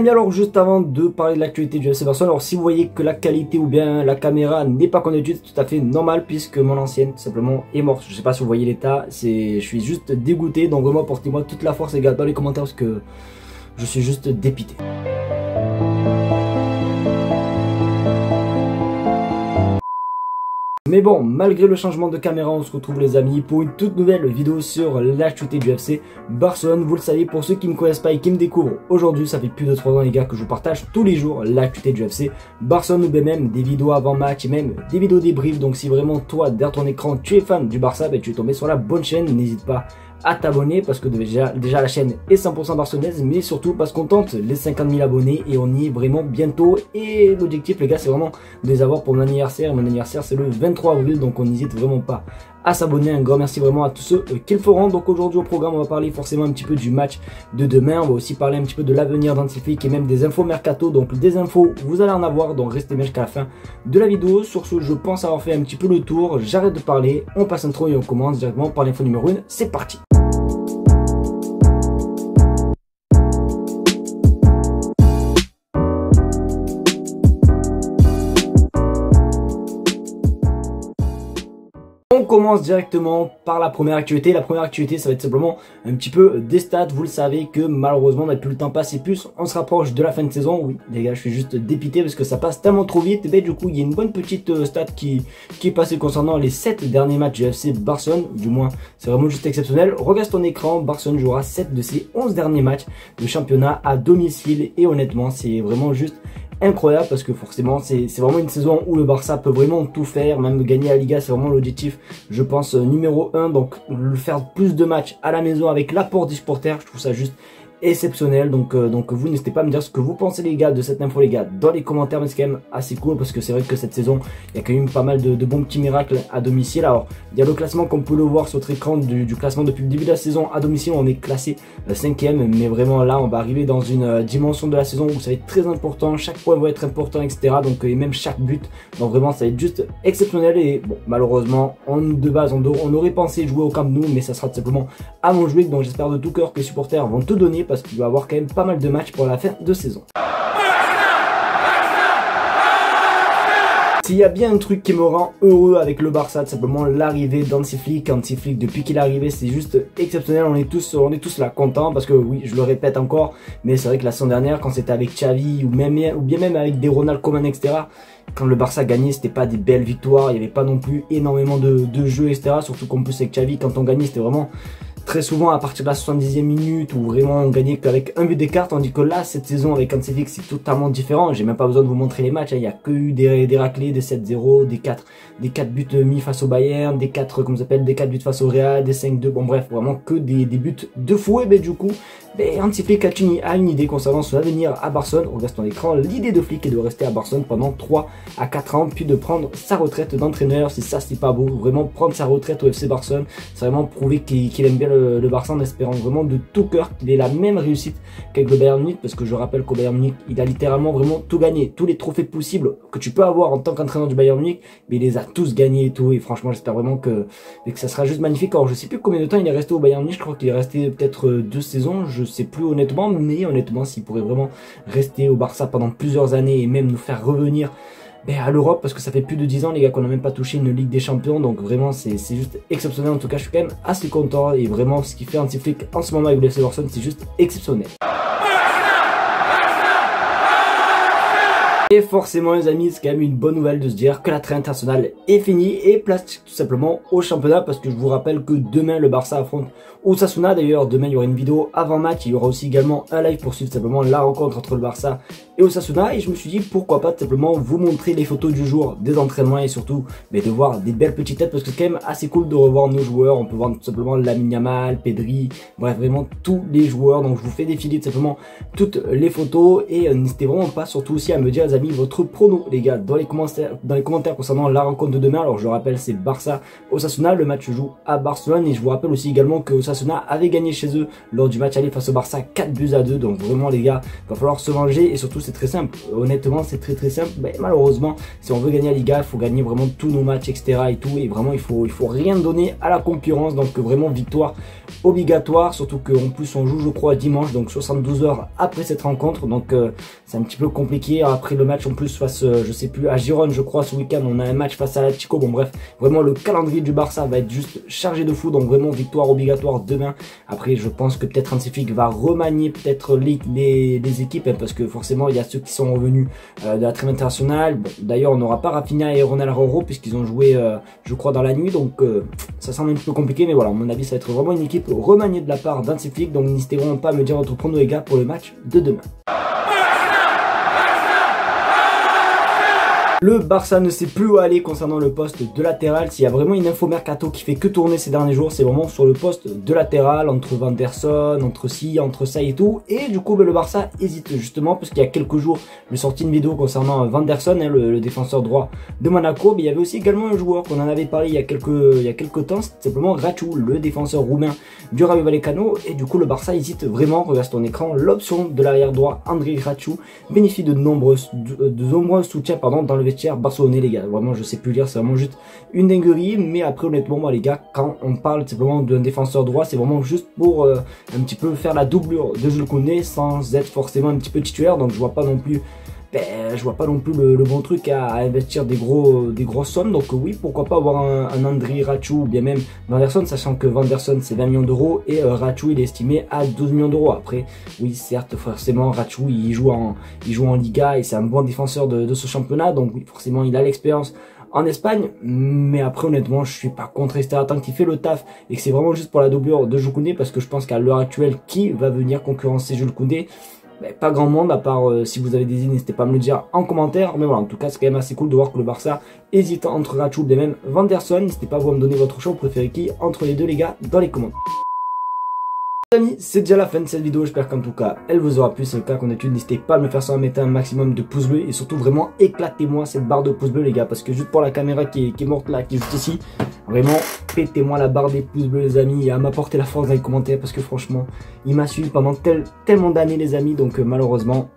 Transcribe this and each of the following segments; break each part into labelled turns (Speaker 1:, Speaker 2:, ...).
Speaker 1: Alors juste avant de parler de l'actualité du FC Barcelone, alors si vous voyez que la qualité ou bien la caméra n'est pas qu'on c'est tout à fait normal puisque mon ancienne tout simplement est morte. Je sais pas si vous voyez l'état, je suis juste dégoûté, donc vraiment portez-moi toute la force les gars dans les commentaires parce que je suis juste dépité. Mais bon, malgré le changement de caméra, on se retrouve les amis pour une toute nouvelle vidéo sur l'actualité du FC Barcelone. Vous le savez, pour ceux qui ne me connaissent pas et qui me découvrent aujourd'hui, ça fait plus de 3 ans les gars que je vous partage tous les jours l'actualité du FC Barcelone ou bien même des vidéos avant match et même des vidéos débriefs. Donc si vraiment toi, derrière ton écran, tu es fan du Barça, ben, tu es tombé sur la bonne chaîne, n'hésite pas à t'abonner parce que déjà la chaîne est 100% barcelonaise, mais surtout parce qu'on tente les 50 000 abonnés et on y est vraiment bientôt. Et l'objectif les gars, c'est vraiment de les avoir pour mon anniversaire. Mon anniversaire c'est le 23 avril, donc on n'hésite vraiment pas à s'abonner. Un grand merci vraiment à tous ceux qui le feront. Donc aujourd'hui au programme, on va parler forcément un petit peu du match de demain. On va aussi parler un petit peu de l'avenir d'Hansi Flick et même des infos mercato. Donc des infos, vous allez en avoir, donc restez bien jusqu'à la fin de la vidéo. Sur ce, je pense avoir fait un petit peu le tour. J'arrête de parler, on passe intro et on commence directement par l'info numéro 1. C'est parti. On commence directement par la première actualité. La première actualité, ça va être simplement un petit peu des stats. Vous le savez que malheureusement, on n'a plus le temps passer plus. On se rapproche de la fin de saison. Oui, les gars, je suis juste dépité parce que ça passe tellement trop vite. Et bien, du coup, il y a une bonne petite stat qui est passée concernant les 7 derniers matchs du FC Barcelone. Du moins, c'est vraiment juste exceptionnel. Regarde ton écran. Barcelone jouera 7 de ses 11 derniers matchs de championnat à domicile. Et honnêtement, c'est vraiment juste incroyable parce que forcément c'est vraiment une saison où le Barça peut vraiment tout faire, même gagner la Liga, c'est vraiment l'objectif je pense numéro 1, donc le faire plus de matchs à la maison avec l'apport des supporters, je trouve ça juste exceptionnel. Donc vous n'hésitez pas à me dire ce que vous pensez les gars de cette info les gars dans les commentaires, mais c'est quand même assez cool parce que c'est vrai que cette saison il y a quand même pas mal de bons petits miracles à domicile. Alors il y a le classement comme vous pouvez le voir sur votre écran du classement depuis le début de la saison. À domicile on est classé 5e, mais vraiment là on va arriver dans une dimension de la saison où ça va être très important, chaque point va être important etc, donc et même chaque but, donc vraiment ça va être juste exceptionnel. Et bon malheureusement de base on aurait pensé jouer au Camp Nou, mais ça sera tout simplement à Montjuic, donc j'espère de tout cœur que les supporters vont te donner parce qu'il va y avoir quand même pas mal de matchs pour la fin de saison. S'il y a bien un truc qui me rend heureux avec le Barça, tout simplement l'arrivée d'Hansi Flick. Hansi Flick, depuis qu'il est arrivé, c'est juste exceptionnel. On est tous là contents parce que oui, je le répète encore, mais c'est vrai que la saison dernière, quand c'était avec Xavi ou bien même avec des Ronald Koeman, etc., quand le Barça gagnait, c'était pas des belles victoires, il n'y avait pas non plus énormément de jeux, etc. Surtout qu'en plus avec Xavi, quand on gagnait, c'était vraiment très souvent à partir de la 70e minute où vraiment on gagnait qu'avec un but d'écart, tandis que là cette saison avec Hansi Flick c'est totalement différent. J'ai même pas besoin de vous montrer les matchs, il n'y a que eu des raclés, des 7-0, des 4 buts mis face au Bayern, des 4 buts face au Real, des 5-2, bon bref vraiment que des buts de fou. Et ben du coup Hansi Flick a une idée concernant son avenir à Barcelone. On regarde ton écran, l'idée de Flick est de rester à Barcelone pendant 3 à 4 ans puis de prendre sa retraite d'entraîneur. Si ça c'est pas beau, vraiment prendre sa retraite au FC Barcelone, c'est vraiment prouver qu'il aime bien le Barça, en espérant vraiment de tout cœur qu'il ait la même réussite qu'avec le Bayern Munich, parce que je rappelle qu'au Bayern Munich il a littéralement vraiment tout gagné, tous les trophées possibles que tu peux avoir en tant qu'entraîneur du Bayern Munich, mais il les a tous gagnés et tout. Et franchement j'espère vraiment que ça sera juste magnifique. Alors je sais plus combien de temps il est resté au Bayern Munich, je crois qu'il est resté peut-être 2 saisons, je sais plus honnêtement, mais honnêtement s'il pourrait vraiment rester au Barça pendant plusieurs années et même nous faire revenir à l'Europe, parce que ça fait plus de 10 ans les gars qu'on n'a même pas touché une Ligue des Champions, donc vraiment c'est juste exceptionnel. En tout cas je suis quand même assez content et vraiment ce qui fait Hansi Flick en ce moment avec le FC Barcelone c'est juste exceptionnel. Et forcément les amis, c'est quand même une bonne nouvelle de se dire que la trêve internationale est finie et place tout simplement au championnat, parce que je vous rappelle que demain le Barça affronte Osasuna. D'ailleurs demain il y aura une vidéo avant match, il y aura aussi également un live pour suivre simplement la rencontre entre le Barça et Osasuna. Et je me suis dit pourquoi pas tout simplement vous montrer les photos du jour des entraînements et surtout de voir des belles petites têtes, parce que c'est quand même assez cool de revoir nos joueurs. On peut voir tout simplement Lamine Yamal, Pedri, bref vraiment tous les joueurs. Donc je vous fais défiler tout simplement toutes les photos et n'hésitez vraiment pas surtout aussi à me dire les amis amis votre prono les gars dans les commentaires concernant la rencontre de demain. Alors je rappelle, c'est Barça Osasuna, le match se joue à Barcelone et je vous rappelle aussi également que Osasuna avait gagné chez eux lors du match aller face au Barça 4-2. Donc vraiment les gars, il va falloir se venger et surtout c'est très simple. Honnêtement c'est très simple, mais malheureusement si on veut gagner la Liga, il faut gagner vraiment tous nos matchs etc et tout, et vraiment il faut rien donner à la concurrence. Donc vraiment victoire obligatoire, surtout qu'en plus on joue je crois dimanche, donc 72 heures après cette rencontre, donc c'est un petit peu compliqué. Après le match en plus face je sais plus à Girone je crois ce week-end, on a un match face à l'Atlético. Bon bref, vraiment le calendrier du Barça va être juste chargé de fou, donc vraiment victoire obligatoire demain. Après je pense que peut-être Hansi Flick va remanier peut-être les équipes, hein, parce que forcément il y a ceux qui sont revenus de la trêve internationale. Bon, d'ailleurs on n'aura pas Rafinha et Ronald Araujo puisqu'ils ont joué je crois dans la nuit, donc ça semble un petit peu compliqué, mais voilà, à mon avis ça va être vraiment une équipe remaniée de la part d'Hansi Flick. Donc n'hésitez vraiment pas à me dire votre prono les gars pour le match de demain. Le Barça ne sait plus où aller concernant le poste de latéral. S'il y a vraiment une info mercato qui fait que tourner ces derniers jours, c'est vraiment sur le poste de latéral, entre Van der Son, entre ci, entre ça et tout. Et du coup, le Barça hésite justement, parce qu'il y a quelques jours, j'ai sorti une vidéo concernant Van der Son, hein, le défenseur droit de Monaco. Mais il y avait aussi également un joueur qu'on en avait parlé il y a quelques temps, c'est simplement Rachu, le défenseur roumain du Rayo Vallecano. Et du coup, le Barça hésite vraiment. Regarde sur ton écran, l'option de l'arrière droit, André Rachu, bénéficie de nombreux soutiens dans le vestiaire barcelonais les gars. Vraiment je sais plus lire, c'est vraiment juste une dinguerie. Mais après honnêtement moi les gars, quand on parle simplement d'un défenseur droit, c'est vraiment juste pour un petit peu faire la doublure de Jules Koundé sans être forcément un petit peu titulaire. Donc je vois pas non plus le bon truc à investir des grosses sommes. Donc oui, pourquoi pas avoir un André Rachu ou bien même Van der Son, sachant que Van der Son c'est 20 millions d'euros et Rachu il est estimé à 12 millions d'euros. Après oui certes forcément Rachu il joue en Liga et c'est un bon défenseur de ce championnat, donc oui forcément il a l'expérience en Espagne. Mais après honnêtement je suis pas contre etc tant qu'il fait le taf et que c'est vraiment juste pour la doublure de Jules Koundé, parce que je pense qu'à l'heure actuelle qui va venir concurrencer Jules Koundé? Pas grand monde, à part si vous avez des idées, n'hésitez pas à me le dire en commentaire. Mais voilà, en tout cas, c'est quand même assez cool de voir que le Barça hésite entre Rachu et même Van der Son. N'hésitez pas vous à me donner votre choix, vous préférez qui entre les deux les gars dans les commentaires. Les amis, c'est déjà la fin de cette vidéo, j'espère qu'en tout cas elle vous aura plu. Si c'est le cas, comme d'habitude, n'hésitez pas à me faire ça, à mettre un maximum de pouces bleus et surtout vraiment éclatez-moi cette barre de pouces bleus les gars, parce que juste pour la caméra qui est morte là, qui est juste ici, vraiment pétez-moi la barre des pouces bleus les amis, et à m'apporter la force dans les commentaires, parce que franchement il m'a suivi pendant tellement d'années les amis, donc malheureusement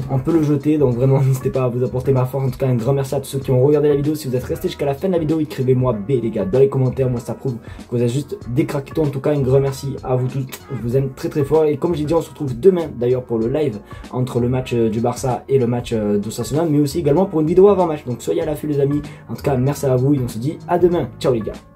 Speaker 1: on peut le jeter. Donc vraiment n'hésitez pas à vous apporter ma force. En tout cas un grand merci à tous ceux qui ont regardé la vidéo. Si vous êtes restés jusqu'à la fin de la vidéo, écrivez-moi B les gars dans les commentaires, moi ça prouve que vous êtes juste des craquetons. En tout cas un grand merci à vous tous, je vous aime très fort. Et comme j'ai dit, on se retrouve demain d'ailleurs pour le live entre le match du Barça et le match d'Osasuna, mais aussi également pour une vidéo avant match. Donc soyez à l'affût les amis. En tout cas merci à vous et on se dit à demain, ciao les gars.